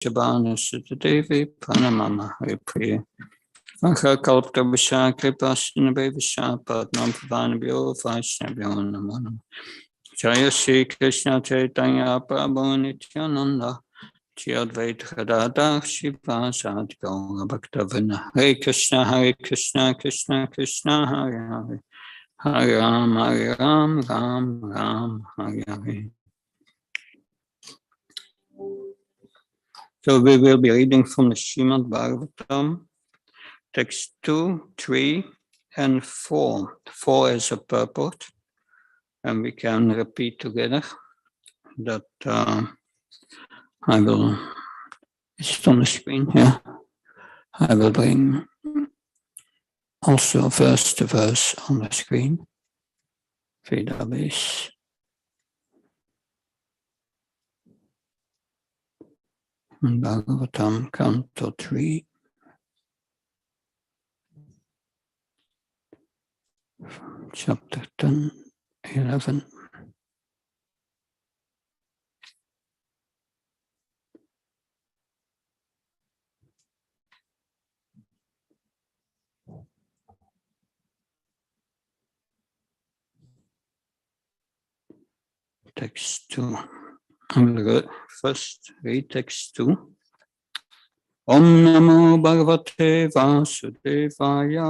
Shabana Sutadevi Pranamama Haripriya Kalpta Visha Kripasina Bevisha Padnam Pavanabhyo Vaishnavyo Namo Jaya Shri Krishna Chaitanya Prabhu Nityananda Shri Advaita Gadadhar Shivasadi Gaura Bhaktavina Hare Krishna Krishna Krishna Hare Hare Hare Ram Ram Hare Hare. So we will be reading from the Srimad Bhagavatam, text 2, 3, and 4. 4 is a purport, and we can repeat together that I will, it's on the screen here, I will bring also verse to verse on the screen, database. Bhagavatam, Canto 3. Chapter 10, 11. Text 2. I will first read text 2. Om Namo Bhagavate Vasudevaya.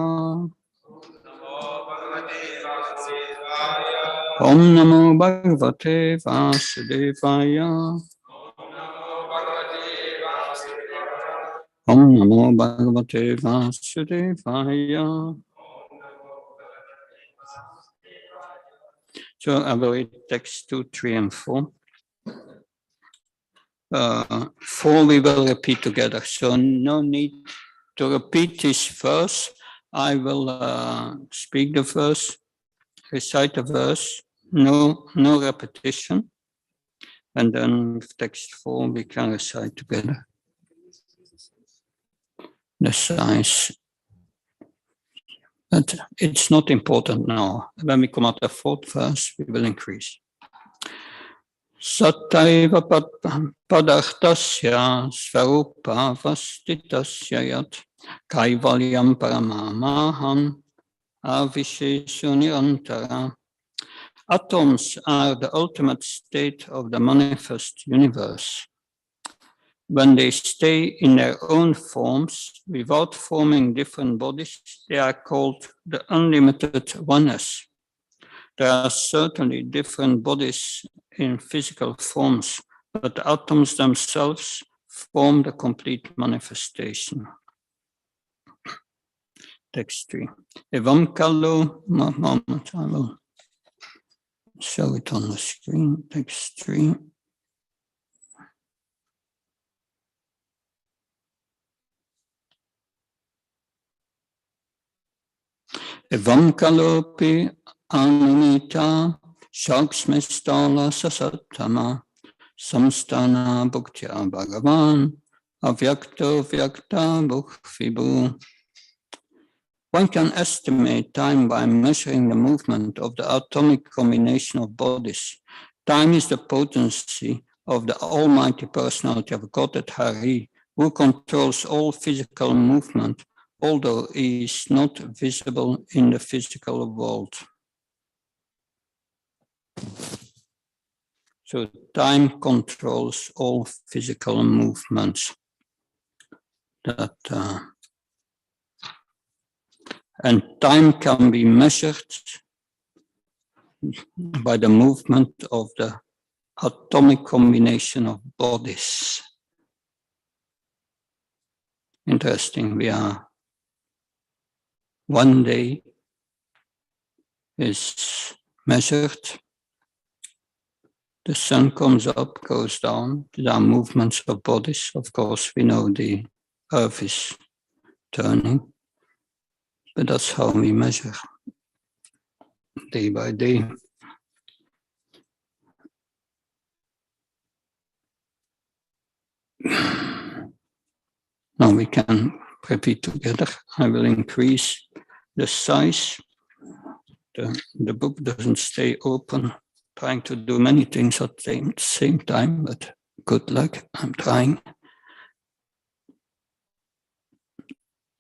Om Namo Bhagavate Vasudevaya. Om Namo Bhagavate Vasudevaya. So I will read text 2, 3, and 4. 4 we will repeat together, so no need to repeat this verse. I will speak the verse, recite the verse, no repetition, and then with text 4 we can recite together. The size, but it's not important now. When we come out the 4th verse, we will increase. Sattaiva padarthasya svarupa vastitasya yat kaivalyam paramamahan avisheshu nirantara. Atoms are the ultimate state of the manifest universe. When they stay in their own forms without forming different bodies, they are called the unlimited oneness. There are certainly different bodies in physical forms, but the atoms themselves form the complete manifestation. Text 3. Evam kalu, moment, I will show it on the screen. Text 3. Evam kalopi Anumita Shaksmistala Sasattama Samstana Bhuktya Bhagavan Avyakto Vyakta Bhukhvibhu. One can estimate time by measuring the movement of the atomic combination of bodies. Time is the potency of the Almighty Personality of Godhead Hari, who controls all physical movement, although he is not visible in the physical world. So time controls all physical movements. And time can be measured by the movement of the atomic combination of bodies. Interesting, we are one day is measured. The sun comes up, goes down. There are movements of bodies. Of course, we know the earth is turning, but that's how we measure day by day. Now we can repeat together. I will increase the size. The book doesn't stay open. Trying to do many things at the same time, but good luck, I'm trying.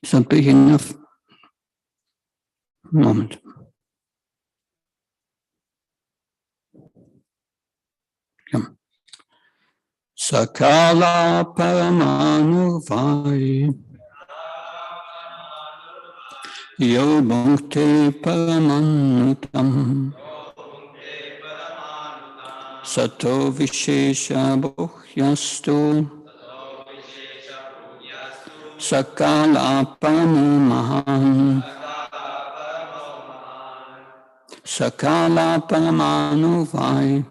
Is that big enough? Moment. Come. Sakala Paramanuvai Yo Bhakti Paramanutam Sato Vishesha Bhuhyastu Sakala Paramumahan Sakala Paramanuvai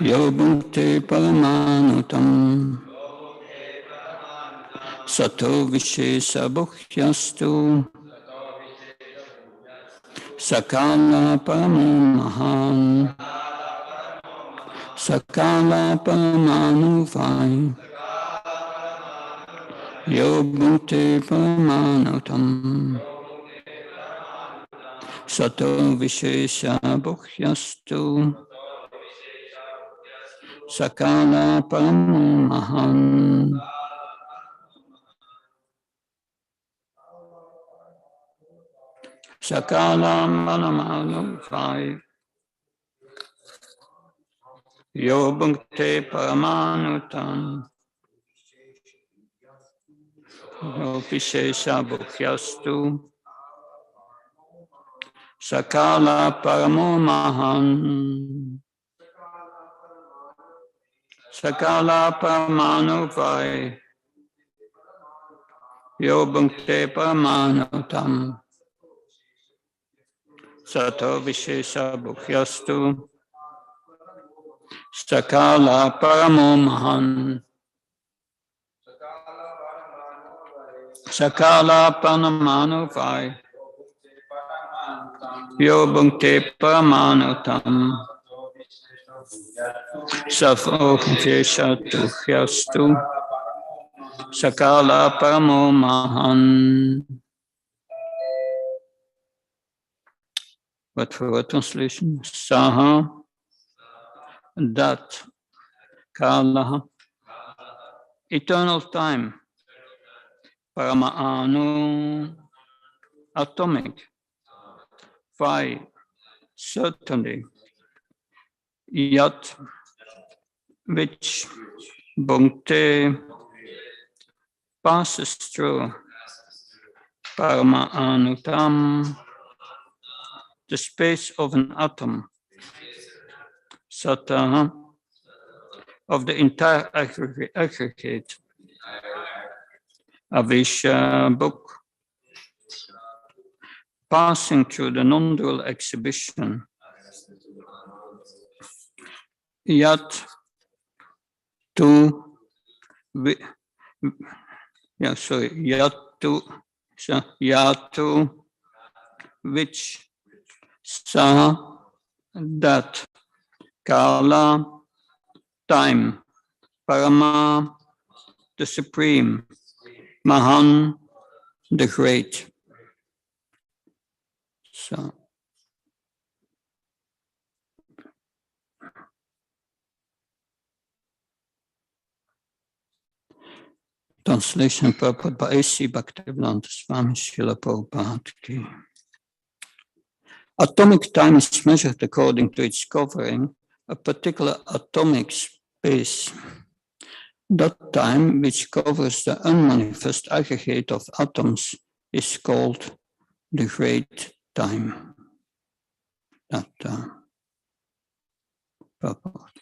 Yo Bhakti Paramanutam Sato Vishesha Bhuhyastu Sakala Paramumahan Sakala Paramanuvai Yo Bhakti Paramanutam Sato Vishesha Bhuhyastu Sakala Paramumahan Sakala Paramanuvai Yo Bhakti Paramanutam Yo Vishesha Bhuhyastu Sakala Paramumahan Sakala Paramanuvai Yo Bhakti Paramanutam Sato Vishesha Bhuhyastu Sakala Paramumahan Sakala Paramanuvai Yo Bhakti Paramanutam Sato Vishesha Bhuhyastu Sakala Paramumahan. What for a translation? Saha, that, Kala, eternal time, Paramanu, atomic, Vai, certainly, Yat, which, Bhakti, passes through, Paramanutam, the space of an atom, Sata, of the entire aggregate, Avisha book, passing through the non-dual exhibition, Yat, to, Yatu, which, Sa, that, Kala, time, Parama, the supreme, Mahan, the great. So, translation purport by A.C. Bhakti Prabhava Swami Srila Prabhupada Ki. Atomic time is measured according to its covering a particular atomic space. That time which covers the unmanifest aggregate of atoms is called the great time. That purport.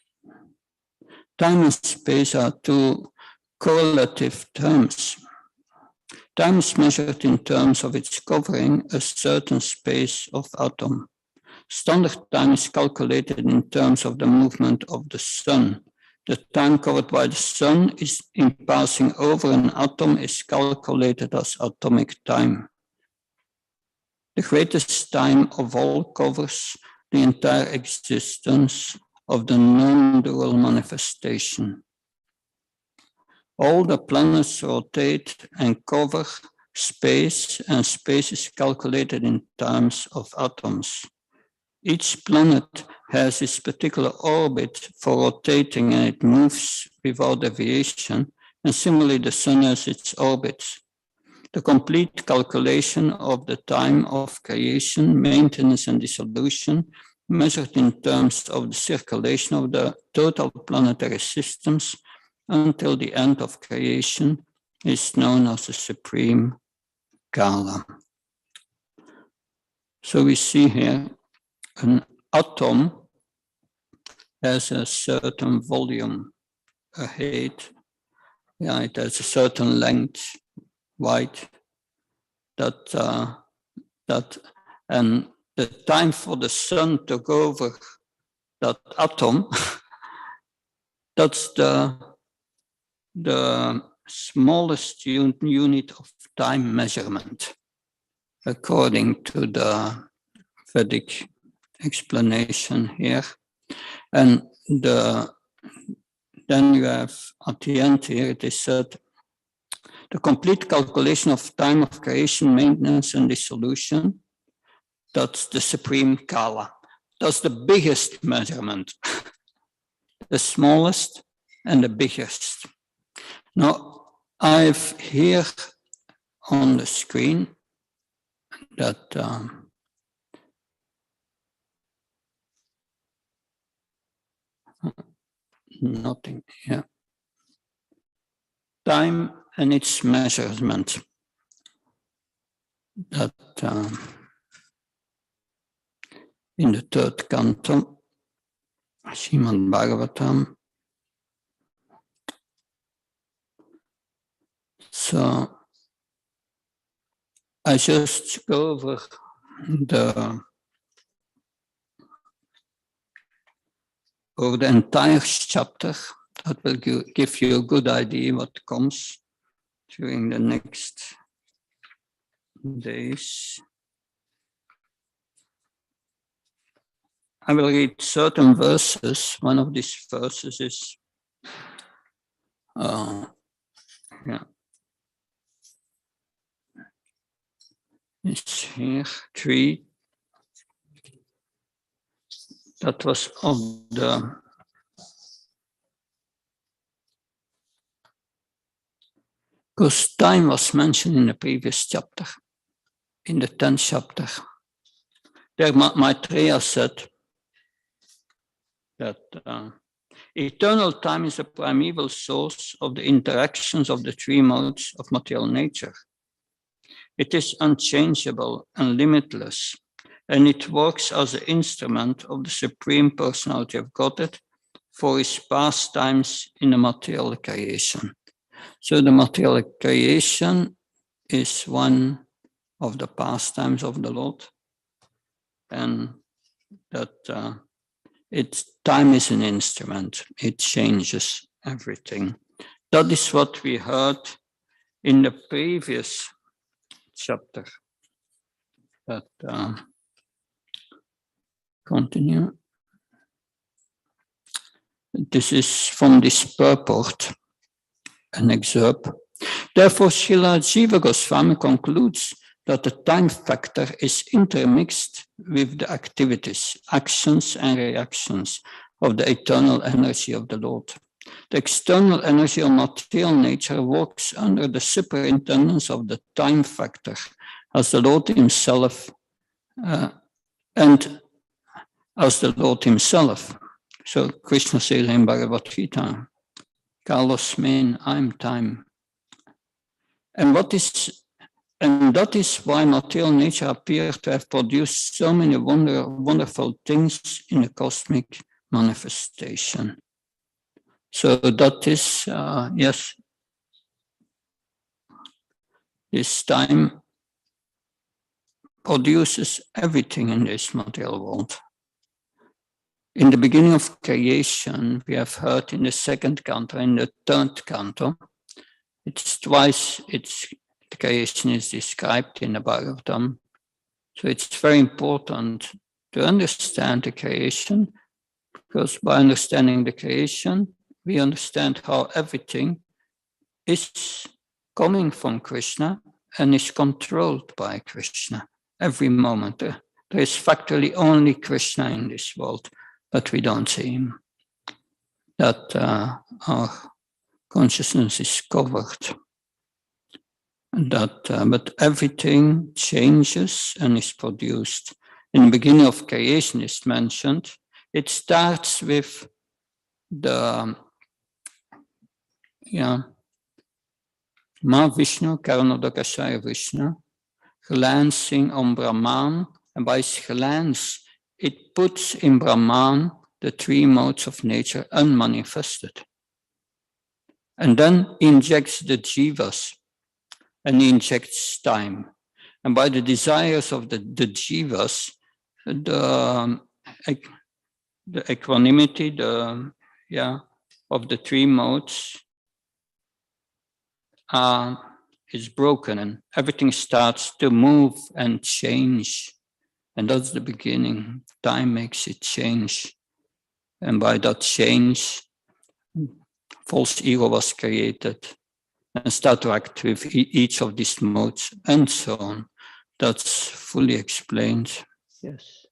Time and space are two correlative terms. Time is measured in terms of its covering a certain space of atom. Standard time is calculated in terms of the movement of the sun. The time covered by the sun is in passing over an atom is calculated as atomic time. The greatest time of all covers the entire existence of the non-dual manifestation. All the planets rotate and cover space, and space is calculated in terms of atoms. Each planet has its particular orbit for rotating, and it moves without deviation and similarly the sun has its orbits. The complete calculation of the time of creation, maintenance, and dissolution, measured in terms of the circulation of the total planetary systems until the end of creation, is known as the supreme Kala. So we see here an atom has a certain volume, a height, yeah, it has a certain length, wide, and the time for the sun to go over that atom, that's the smallest unit of time measurement, according to the Vedic explanation here. And then you have at the end here, it is said, the complete calculation of time of creation, maintenance, and dissolution, that's the supreme Kala. That's the biggest measurement, the smallest and the biggest. Now, I've here on the screen that nothing here. Time and its measurement. That in the third canto, Srimad Bhagavatam. So I just go over the entire chapter. That will give you a good idea what comes during the next days. I will read certain verses. One of these verses is it's here 3. That was of the because time was mentioned in the previous chapter, in the 10th chapter. There Maitreya said that eternal time is a primeval source of the interactions of the 3 modes of material nature. It is unchangeable and limitless, and it works as an instrument of the Supreme Personality of Godhead for his pastimes in the material creation. So the material creation is one of the pastimes of the Lord, and that time is an instrument. It changes everything. That is what we heard in the previous chapter. That continue. This is from this purport, an excerpt. Therefore, Srila Jiva Goswami concludes that the time factor is intermixed with the activities, actions, and reactions of the eternal energy of the Lord. The external energy of material nature works under the superintendence of the time factor, as the Lord himself, and as the Lord himself. So Krishna says in Bhagavad Gita, Kalos mean I'm time. And that is why material nature appears to have produced so many wonderful things in the cosmic manifestation. So that is, yes, this time produces everything in this material world. In the beginning of creation, we have heard in the 2nd canto, in the 3rd canto, it's twice the creation is described in the Bhagavatam. So it's very important to understand the creation, because by understanding the creation, we understand how everything is coming from Krishna and is controlled by Krishna every moment. There is factually only Krishna in this world, but we don't see him. That our consciousness is covered. But everything changes and is produced. In the beginning of creation is mentioned. It starts with the Mahavishnu, Karanodakashaya Vishnu, glancing on Brahman, and by his glance, it puts in Brahman the three modes of nature unmanifested. And then injects the jivas, and injects time. And by the desires of the jivas, the equanimity, of the three modes is broken, and everything starts to move and change. And that's the beginning. Time makes it change. And by that change, false ego was created and start to act with each of these modes and so on. That's fully explained. Yes.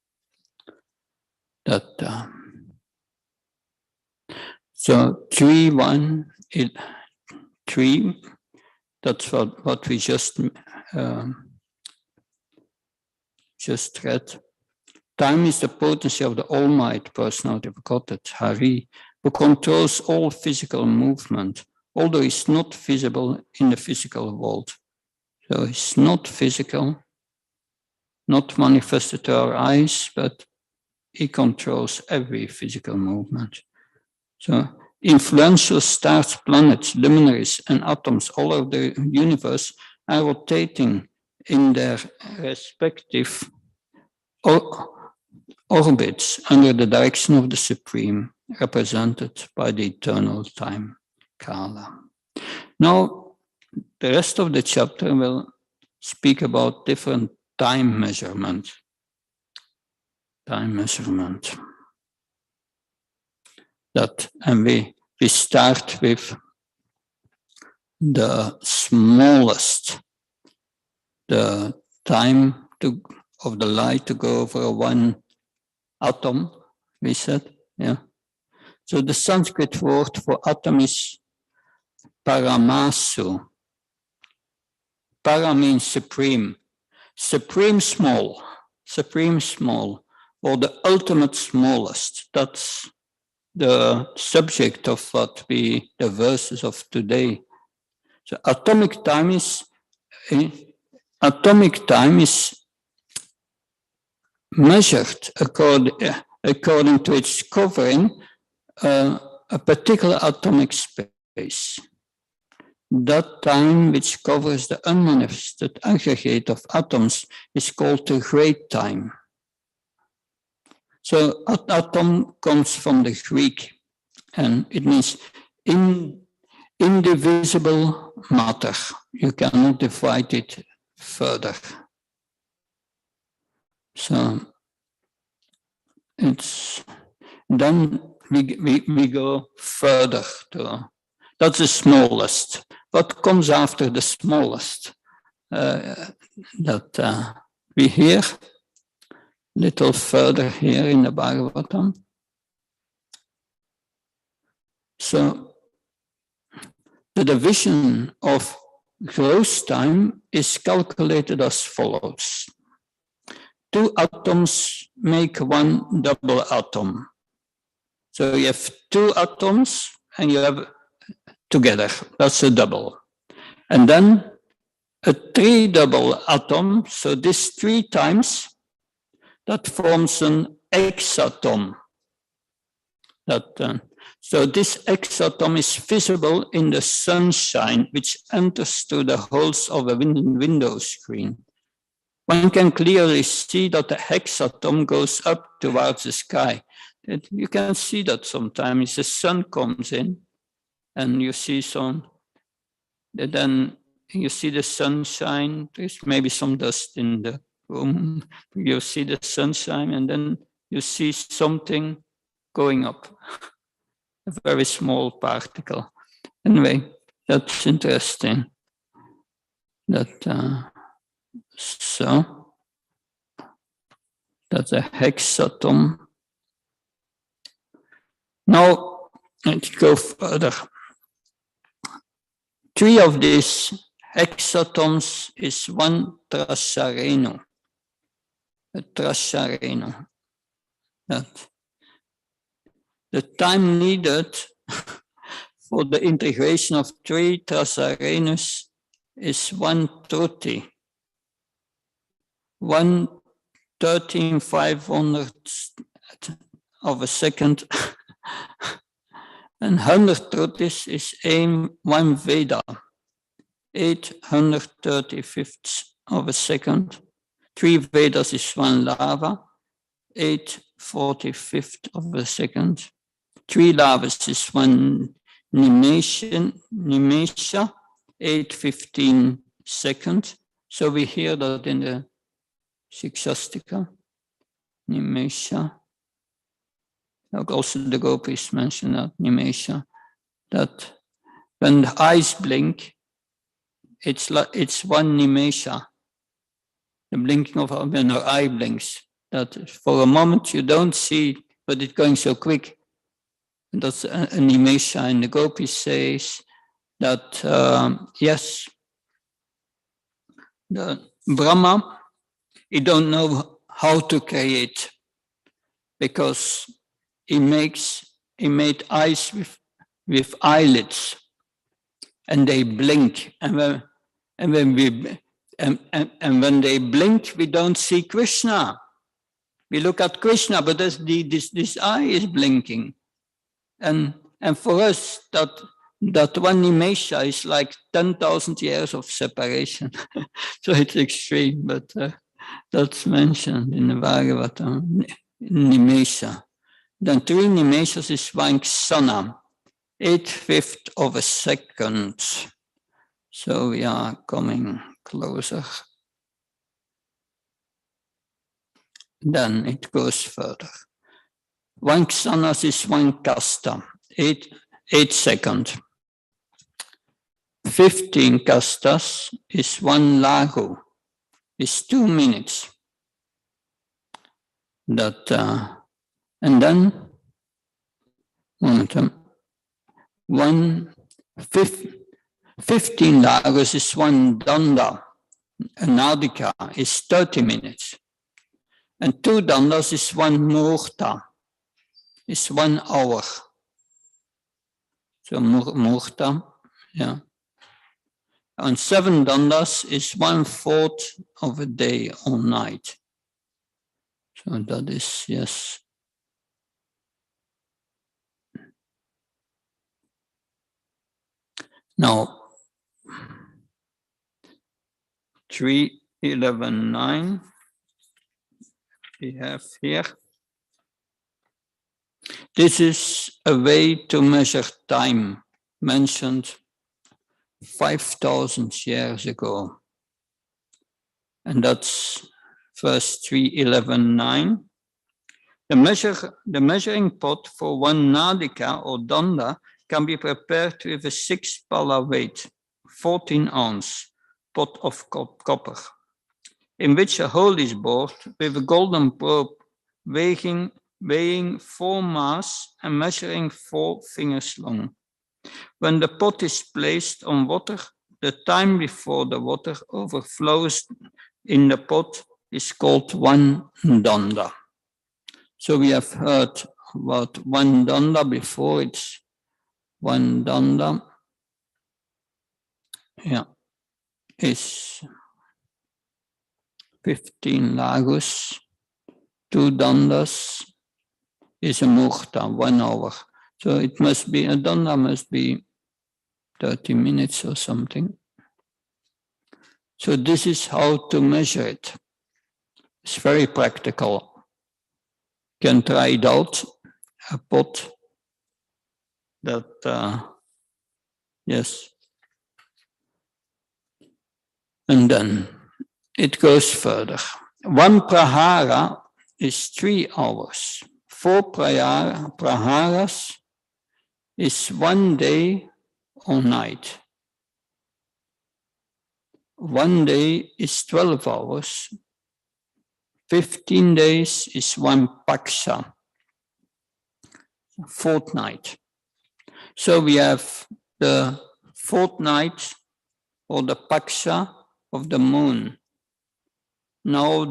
So 3:1:3. That's what we just read. Time is the potency of the All-Might Personality of Godhead, Hari, who controls all physical movement, although it's not visible in the physical world. So it's not physical, not manifested to our eyes, but he controls every physical movement. So influential stars, planets, luminaries, and atoms all over the universe are rotating in their respective orbits under the direction of the Supreme, represented by the eternal time, Kala. Now, the rest of the chapter will speak about different time measurement. And we start with the smallest, the time of the light to go over one atom, we said, yeah. So the Sanskrit word for atom is paramasu. Para means supreme. Supreme small, or the ultimate smallest. That's the subject of the verses of today. So atomic time is measured according to its covering a particular atomic space. That time which covers the unmanifested aggregate of atoms is called the great time. So atom comes from the Greek, and it means indivisible matter. You cannot divide it further. So then we go further to, that's the smallest. What comes after the smallest? That we hear little further here in the Bhagavatam. So the division of growth time is calculated as follows. 2 atoms make one double atom. So you have 2 atoms and you have together, that's a double. And then a 3 double atom, so this 3 times, that forms an exatom. So this exatom is visible in the sunshine, which enters through the holes of a window screen. One can clearly see that the hexatom goes up towards the sky. You can see that sometimes the sun comes in and you see then you see the sunshine, there's maybe some dust in the room, you see the sunshine and then you see something going up, a very small particle. Anyway, that's interesting. That's a hexatom. Now, let's go further. 3 of these hexatoms is 1 trasareno. A trasareno. That the time needed for the integration of 3 trasarenus is 130. 1/13,500 of a second. And 100 trutis is 1 Veda, 835ths of a second. 3 Vedas is 1 lava, 8/45 of a second. 3 lavas is 1 nimesha, 815 seconds. So we hear that in the Shikshastika, nimesha. Also the gopis mention that, nimesha, that when the eyes blink, it's 1 nimesha. The blinking of when our eye blinks, that for a moment you don't see, but it's going so quick. And that's a nimesha. And the gopis says that, yes, the Brahma, he don't know how to create, because he made eyes with eyelids, and they blink, and when they blink, we don't see Krishna. We look at Krishna, but this eye is blinking, and for us that 1 nimesha is like 10,000 years of separation. So it's extreme, but that's mentioned in the Bhagavatam, nimesha. Then 3 nimeshas is 1 ksana, 8/5 of a second. So we are coming closer. Then it goes further. 1 ksanas is 1 kasta, 8 seconds. 15 kastas is 1 lagu, is 2 minutes. That and then 15 lagus is 1 danda. A nadika is 30 minutes. And 2 dandas is 1 muhurta, is 1 hour. So muhurta, yeah. And 7 dandas is 1/4 of a day or night. So that is, yes. Now, 3:11:9 we have here. This is a way to measure time mentioned 5,000 years ago. And that's verse 3:11:9. The measuring pot for 1 nadika or danda can be prepared with a 6 pala weight, 14 ounce pot of copper, in which a hole is bored with a golden probe weighing 4 mass and measuring 4 fingers long. When the pot is placed on water, the time before the water overflows in the pot is called 1 danda. So we have heard about 1 danda before. It's 1 danda, yeah, is 15 lagus. 2 dandas is a muhurta, 1 hour. So it must be, a danda must be 30 minutes or something. So this is how to measure it. It's very practical. You can try it out, a pot that, yes. And then it goes further. 1 prahara is 3 hours. 4 praharas is 1 day or night. 1 day is 12 hours. 15 days is 1 paksha, fortnight. So we have the fortnight or the paksha of the moon. Now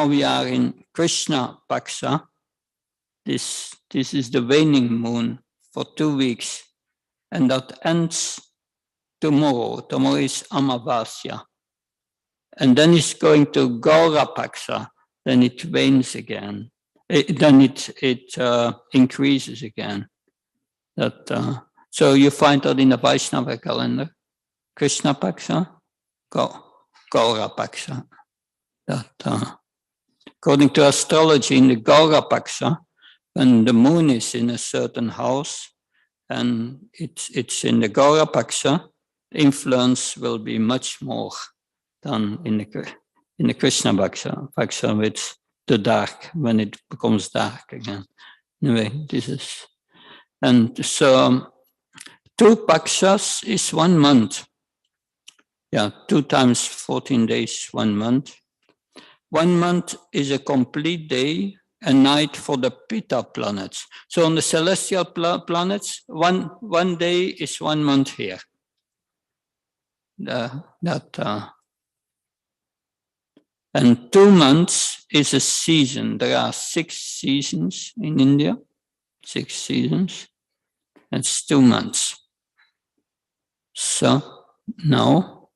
we are in Krishna paksha. This is the waning moon for 2 weeks, and that ends tomorrow. Tomorrow is Amavasya. And then it's going to Gaura paksha, then it wanes again. Then it increases again. So you find that in the Vaishnava calendar, Krishna paksha, Gaura paksha. According to astrology, in the Gaura paksha, when the moon is in a certain house and it's in the Gaura paksha, influence will be much more than in the Krishna paksha with the dark, when it becomes dark again. Anyway, this is, and so 2 pakshas is 1 month. Yeah, 2 times 14 days, 1 month. 1 month is a complete day and night for the Pitta planets. So on the celestial planets, one day is 1 month here. And 2 months is a season. There are 6 seasons in India, 6 seasons. It's 2 months. So now,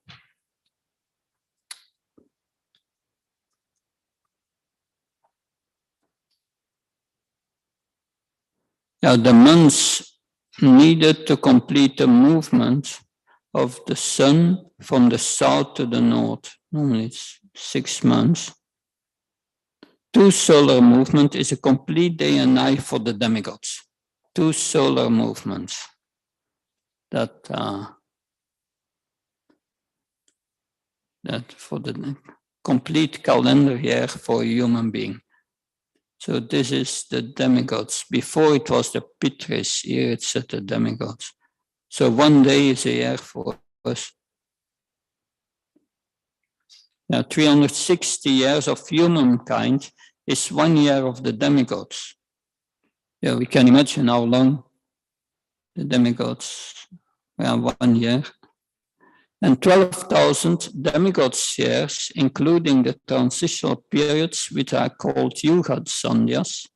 the months needed to complete the movement of the sun from the south to the north. Normally it's 6 months. 2 solar movement is a complete day and night for the demigods. 2 solar movements. That for the complete calendar year for a human being. So this is the demigods. Before it was the Pitris, here it's at the demigods. So 1 day is a year for us. Now 360 years of humankind is 1 year of the demigods. Yeah, we can imagine how long the demigods were 1 year. And 12,000 demigods years, including the transitional periods, which are called Yuga Sandhyas,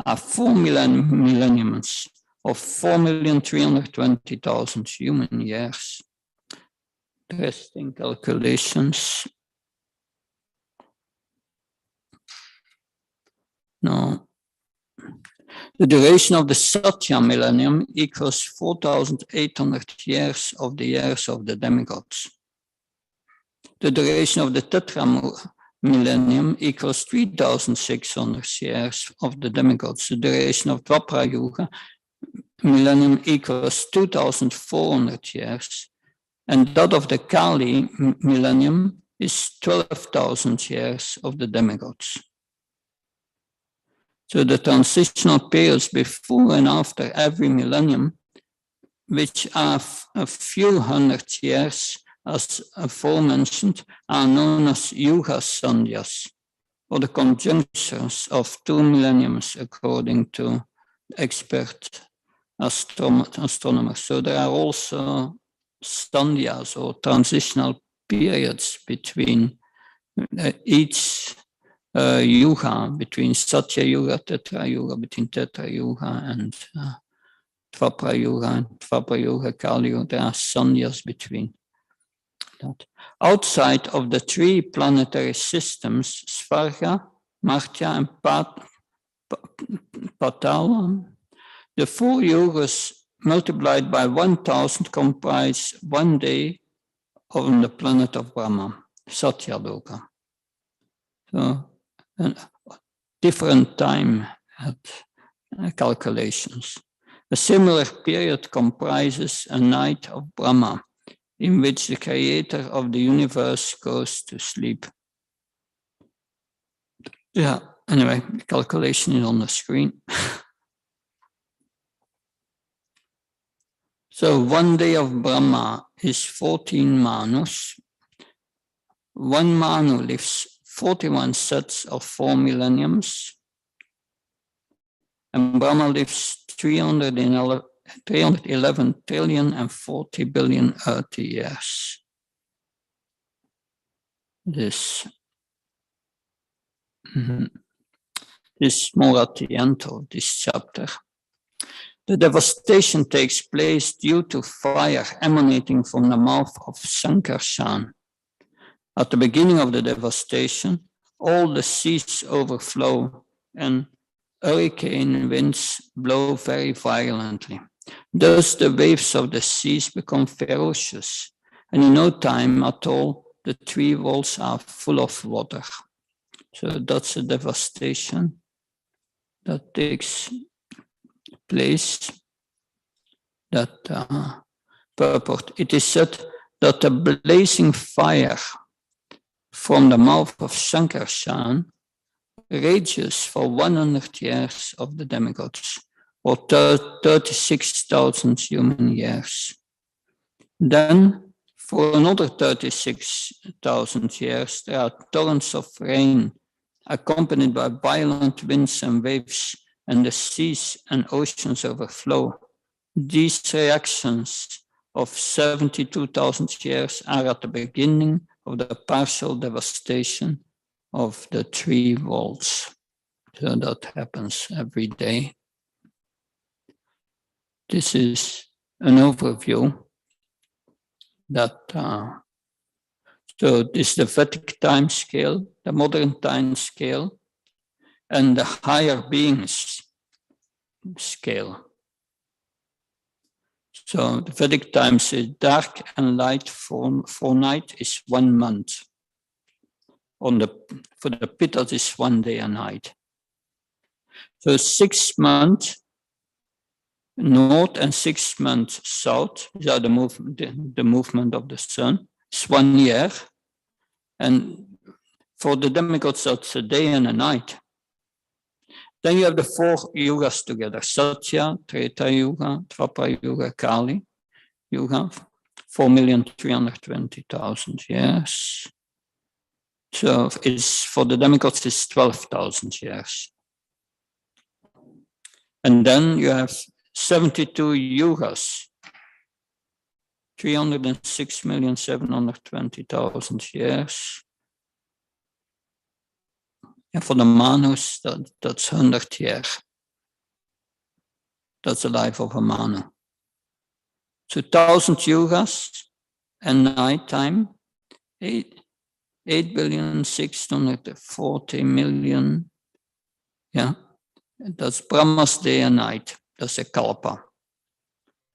are 4 millenniums of 4,320,000 human years. Interesting calculations. Now, the duration of the Satya millennium equals 4,800 years of the demigods. The duration of the Tetra millennium equals 3,600 years of the demigods. The duration of Dwapara Yuga millennium equals 2,400 years. And that of the Kali millennium is 12,000 years of the demigods. So the transitional periods before and after every millennium, which are a few hundred years, as aforementioned, are known as Yuga Sandhyas, or the conjunctions of 2 millenniums, according to expert astronomers. So there are also Sandhyas, or transitional periods between each Yuga, between Satya Yuga, Tetra Yuga, between Tetra Yuga and Dwapara Yuga, Kali Yuga. There are Sandhyas between that. Outside of the 3 planetary systems, Svarga, Martya, and Patala, the 4 yugas multiplied by 1,000 comprise 1 day on the planet of Brahma, Satya Loka. So, different time calculations. A similar period comprises a night of Brahma, in which the creator of the universe goes to sleep. Yeah, anyway, the calculation is on the screen. So 1 day of Brahma is 14 manus. 1 manu lives 41 sets of 4 millenniums. And Brahma lives 311 311 trillion and 40 billion Earth years. This is more at the end of this chapter. The devastation takes place due to fire emanating from the mouth of Sankarshan. At the beginning of the devastation, all the seas overflow and hurricane winds blow very violently. Thus the waves of the seas become ferocious, and in no time at all, the three walls are full of water. So that's a devastation that takes place. That purport. It is said that the blazing fire from the mouth of Sankarshan rages for 100 years of the demigods, or 36,000 human years. Then, for another 36,000 years, there are torrents of rain, accompanied by violent winds and waves, and the seas and oceans overflow. These reactions of 72,000 years are at the beginning of the partial devastation of the three worlds. So that happens every day. This is an overview that so this is the Vedic time scale, the modern time scale, and the higher beings scale. So the Vedic times is dark and light for night is 1 month. For the Pittas is 1 day and night. So 6 months north and 6 months south, these are the movement of the sun, it's 1 year. And for the demigods, that's a day and a night. Then you have the 4 yugas together, Satya, Treta Yuga, Dwapara Yuga, Kali Yuga, 4,320,000 years. So it's, for the demigods, it's 12,000 years. And then you have 72 yugas, 306,720,000 years. And for the Manus, that's 100 years. That's the life of a Manu. So 1,000 yugas and nighttime, 8,640,000,000. Yeah, that's Brahma's day and night. That's a kalpa.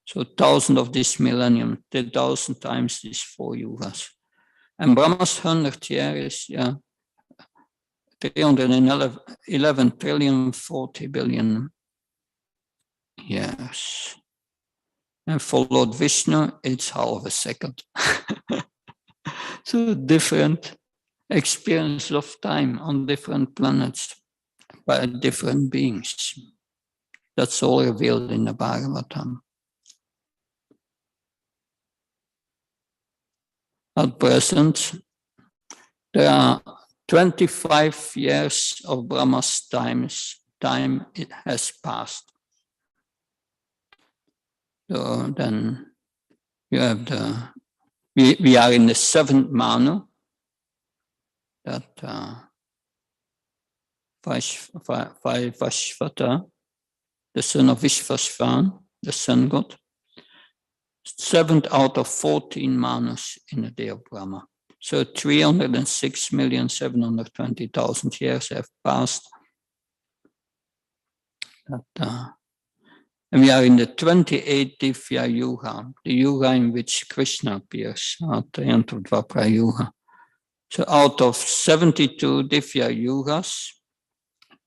So 1,000 of this millennium, 10,000 times these 4 yugas. And Brahma's 100 years, yeah, 311 trillion 40 billion years. And for Lord Vishnu, it's half a second. So different experience of time on different planets by different beings. That's all revealed in the Bhagavatam. At present, there are 25 years of Brahma's time it has passed. So then you have we are in the 7th Manu, that Vaishvata, the son of Vishvasvan, the sun god, 7th out of 14 Manus in the day of Brahma. So 306,720,000 years have passed. And we are in the 28th Divya Yuga, the Yuga in which Krishna appears at the end of Dwapara Yuga. So out of 72 Divya Yugas,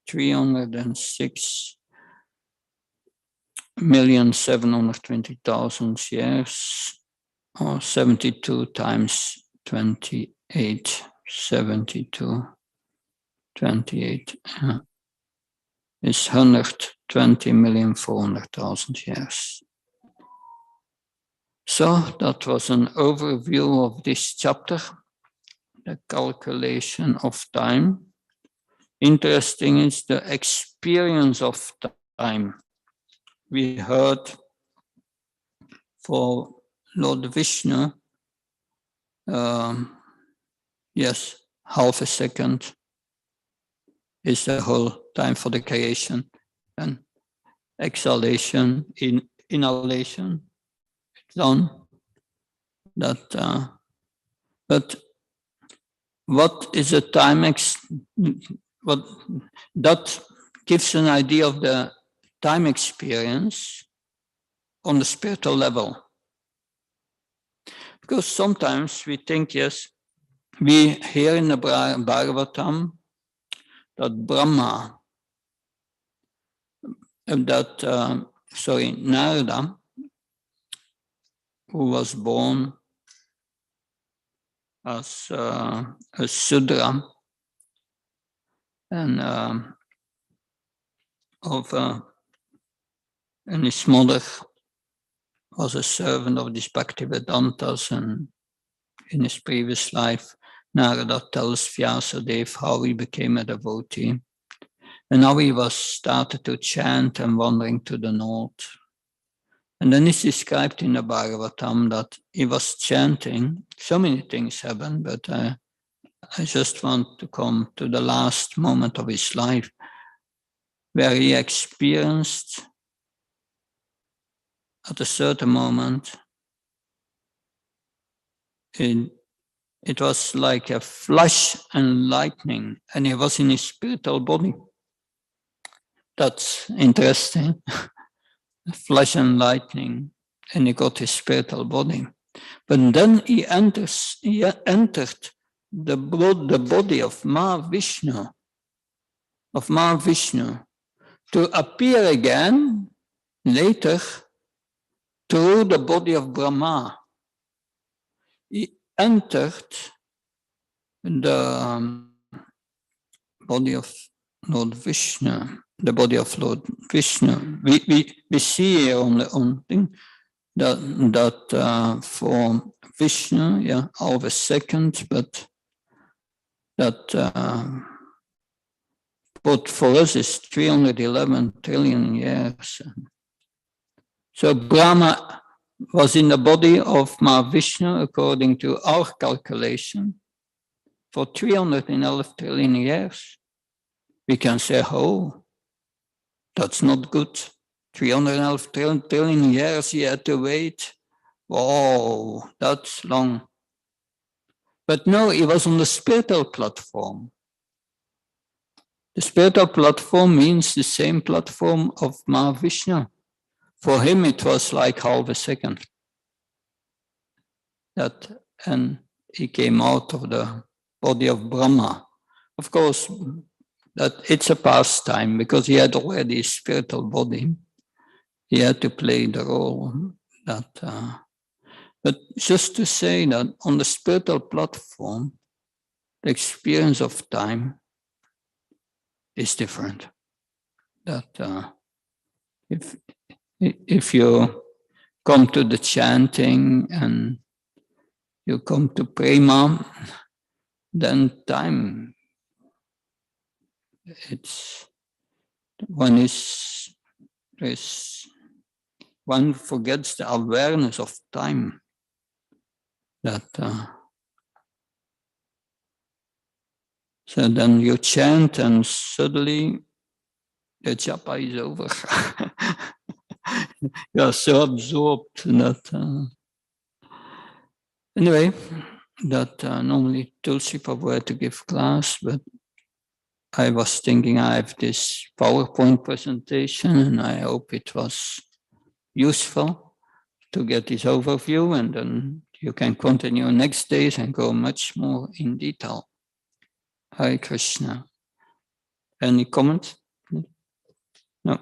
306,720,000 years, or 72 times 28, 72, 28, is 120,400,000 years. So that was an overview of this chapter, the calculation of time. Interesting is the experience of time. We heard For Lord Vishnu, yes, half a second is the whole time for the creation. And exhalation, inhalation, done. But what is a time? What that gives an idea of the time experience on the spiritual level. Because sometimes we think, yes, we hear in the Bhagavatam that Brahma, Narada, who was born as a Sudra and and his mother was a servant of these Bhaktivedantas, and in his previous life, Narada tells Vyasadeva how he became a devotee. And now he was started to chant and wandering to the north. And then it's described in the Bhagavatam that he was chanting. So many things happened, but I just want to come to the last moment of his life where he experienced at a certain moment, it was like a flash and lightning, and he was in his spiritual body. That's interesting. Flash and lightning, and he got his spiritual body. But then he entered the body of Mahavishnu, to appear again later through the body of Brahma. He entered the body of Lord Vishnu, the body of Lord Vishnu. We see here on the thing that for Vishnu, yeah, half a second, but for us is 311 trillion years. So Brahma was in the body of Mahavishnu, according to our calculation, for 311 trillion years. We can say, oh, that's not good. 311 trillion years he had to wait. Oh, that's long. But no, he was on the spiritual platform. The spiritual platform means the same platform of Mahavishnu. For him, it was like half a second. And he came out of the body of Brahma. Of course, that it's a pastime because he had already a spiritual body. He had to play the role but just to say that on the spiritual platform, the experience of time is different. That if you come to the chanting and you come to prema, then time, one forgets the awareness of time. So then you chant and suddenly the japa is over. You are so absorbed that anyway, that normally Tulsi Prabhu to give class, but I was thinking I have this PowerPoint presentation and I hope it was useful to get this overview, and then you can continue next days and go much more in detail. Hare Krishna. Any comments? No.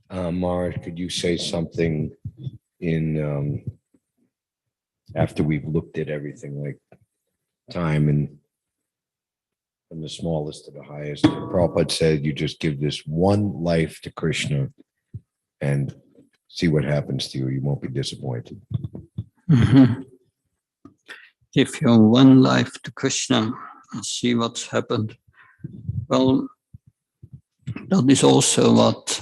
Maharaj, could you say something in after we've looked at everything, like time and from the smallest to the highest? Prabhupada said you just give this one life to Krishna and see what happens to you. You won't be disappointed. Mm-hmm. Give your one life to Krishna see what's happened. Well, that is also what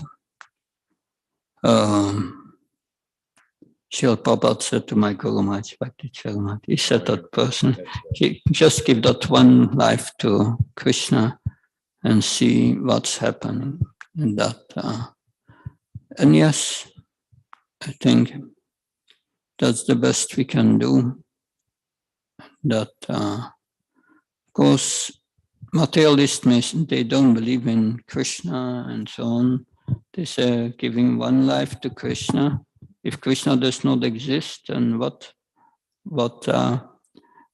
Srila Prabhupada said to my Guru Maharaj, Bhakti Prabhava. He said that person, just give that one life to Krishna and see what's happening. And that, and yes, I think that's the best we can do. That, of course, materialists may, they don't believe in Krishna and so on. They say giving one life to Krishna. If Krishna does not exist, then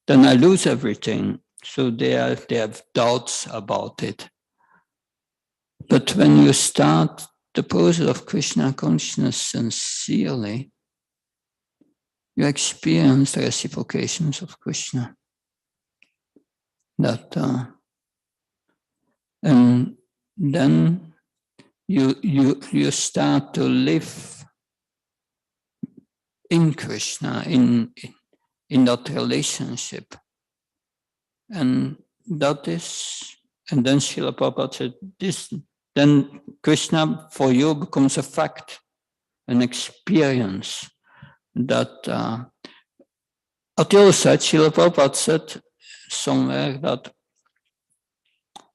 then I lose everything. So they have doubts about it. But when you start the process of Krishna consciousness sincerely, you experience the reciprocations of Krishna. That and then you start to live in Krishna, in that relationship. And that is, and then Srila Prabhupada said, this, then Krishna for you becomes a fact, an experience. That at the other side, Srila Prabhupada said somewhere that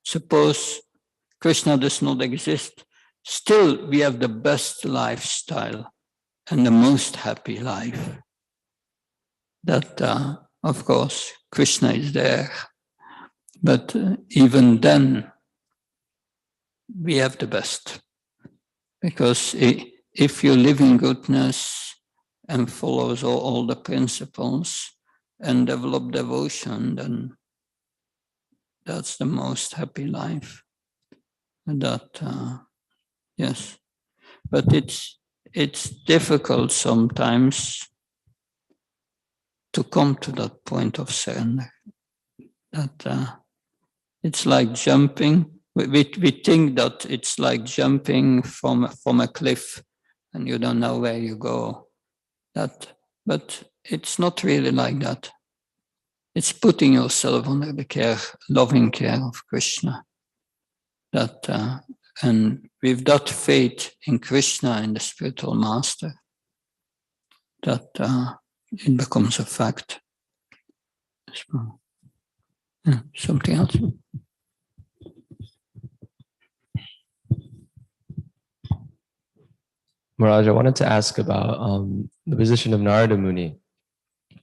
suppose Krishna does not exist, still we have the best lifestyle and the most happy life. That, of course, Krishna is there. But even then, we have the best. Because if you live in goodness and follows all the principles and develop devotion, then that's the most happy life. That, yes. But it's difficult sometimes to come to that point of surrender. That it's like jumping. We think that it's like jumping from a cliff and you don't know where you go. But it's not really like that. It's putting yourself under the loving care of Krishna. That and with that faith in Krishna, in the spiritual master, that it becomes a fact. Something else? Maharaj, I wanted to ask about the position of Narada Muni.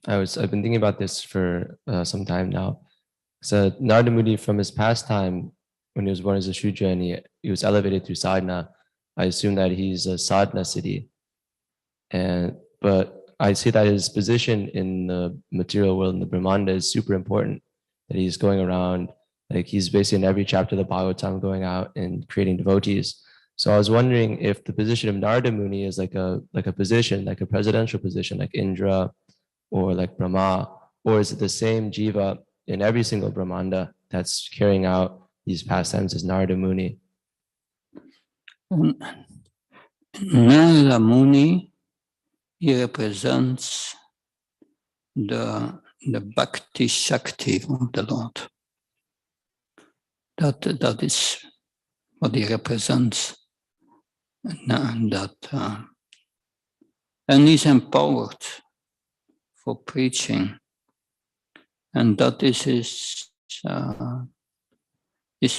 I've been thinking about this for some time now. So Narada Muni, from his past time, when he was born as a Shudra and he was elevated through sadhana, I assume that he's a sadhana siddhi. But I see that his position in the material world, in the Brahmanda, is super important. That he's going around, like he's basically in every chapter of the Bhagavatam going out and creating devotees. So I was wondering if the position of Narada Muni is like a position, like a presidential position, like Indra or like Brahma, or is it the same jiva in every single Brahmanda that's carrying out these pastimes as Narada Muni? Narada Muni, he represents the Bhakti Shakti of the Lord. That is what he represents. And he's empowered for preaching. And that is his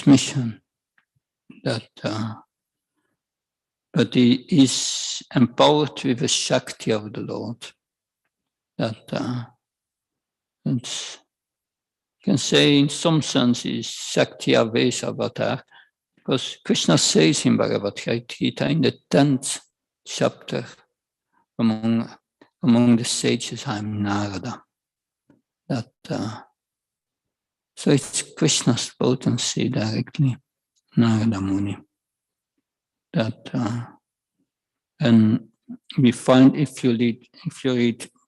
mission. But he is empowered with the Shakti of the Lord. You can say in some sense is Shakti Avesa Avatar, because Krishna says in Bhagavad Gita in the 10th chapter, among the sages, I'm Narada. So it's Krishna's potency directly, Narada Muni. And we find if you read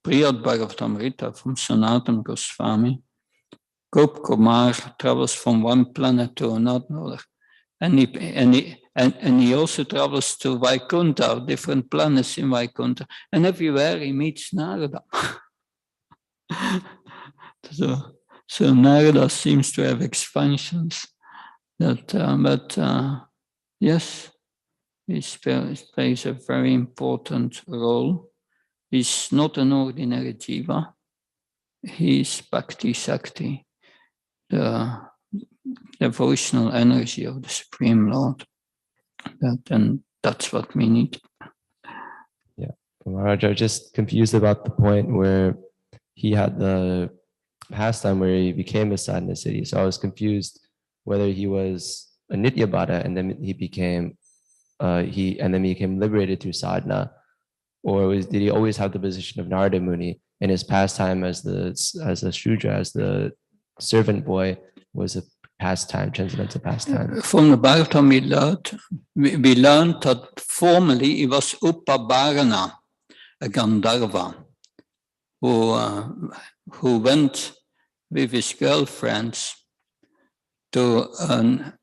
Brihad Bhagavatamrita from Sanatana Goswami, Gop Kumar travels from one planet to another, and he also travels to Vaikuntha, different planets in Vaikuntha, and everywhere he meets Narada. So So Narada seems to have expansions that, yes, he plays a very important role. He's not an ordinary jiva. He's Bhakti Shakti, the devotional energy of the Supreme Lord. And that's what we need. Yeah, Maharaj, I'm just confused about the point where he had the pastime where he became a sadhana city. So I was confused whether he was a Nityabhata and then he became liberated through sadhana, or did he always have the position of Narada Muni in his pastime as a Shudra, as the servant boy, was a pastime, transcendental pastime? From the Bhagavatam we learned that formerly he was Upabharana, a Gandharva, who went with his girlfriends to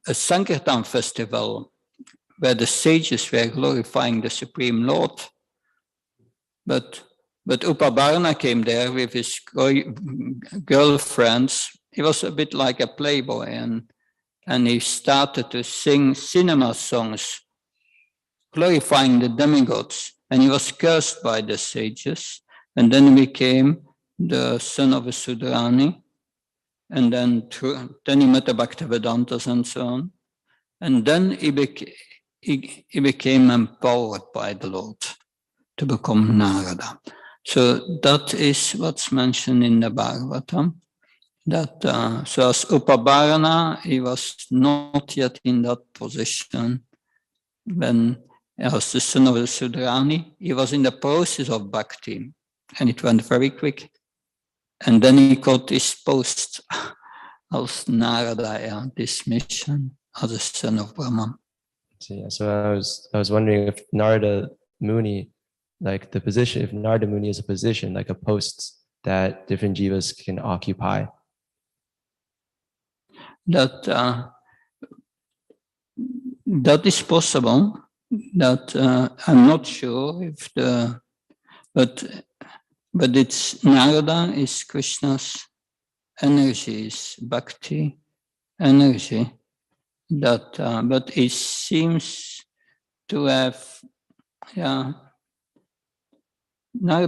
a Sankirtan festival where the sages were glorifying the Supreme Lord. But Upabharana came there with his girlfriends. He was a bit like a playboy, and he started to sing cinema songs glorifying the demigods, and he was cursed by the sages, and then he became the son of a Sudrani, and then he met the Bhaktivedantas and so on, and then he became empowered by the Lord to become Narada. So that is what's mentioned in the Bhagavatam. That so as Upabharana, he was not yet in that position. When as the son of the Sudrani, he was in the process of bhakti, and it went very quick. And then he got his post as Narada, this mission as a son of Brahman. So I was wondering if Narada Muni, like the position, if Narada Muni is a position, like a post that different jivas can occupy. That is possible. That I'm not sure if but it's Narada is Krishna's energy, is bhakti energy. That but it seems to have, Narada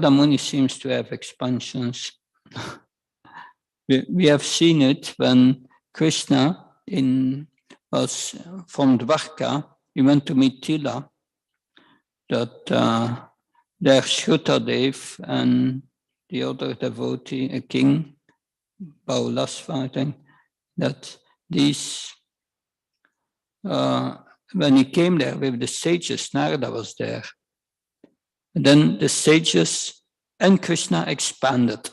Muni seems to have expansions. We have seen it when Krishna was from Dwarka. He went to meet Tila, that there Shrutadev and the other devotee, a king, Baulasva, I think, that these, when he came there with the sages, Narada was there. And then the sages and Krishna expanded.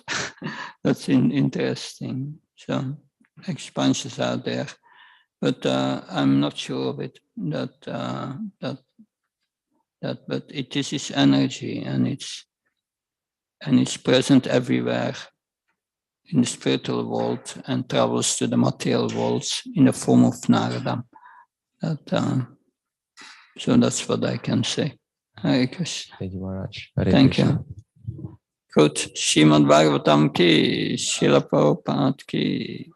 That's interesting. So expansions are there. But I'm not sure of it. But it is his energy, and it's present everywhere in the spiritual world and travels to the material worlds in the form of Narada. So that's what I can say. Hare Krishna. Thank you, Maharaj. Hare Thank Krishna. you. Good. Srimad Bhagavatam ki, Srila Prabhupada ki.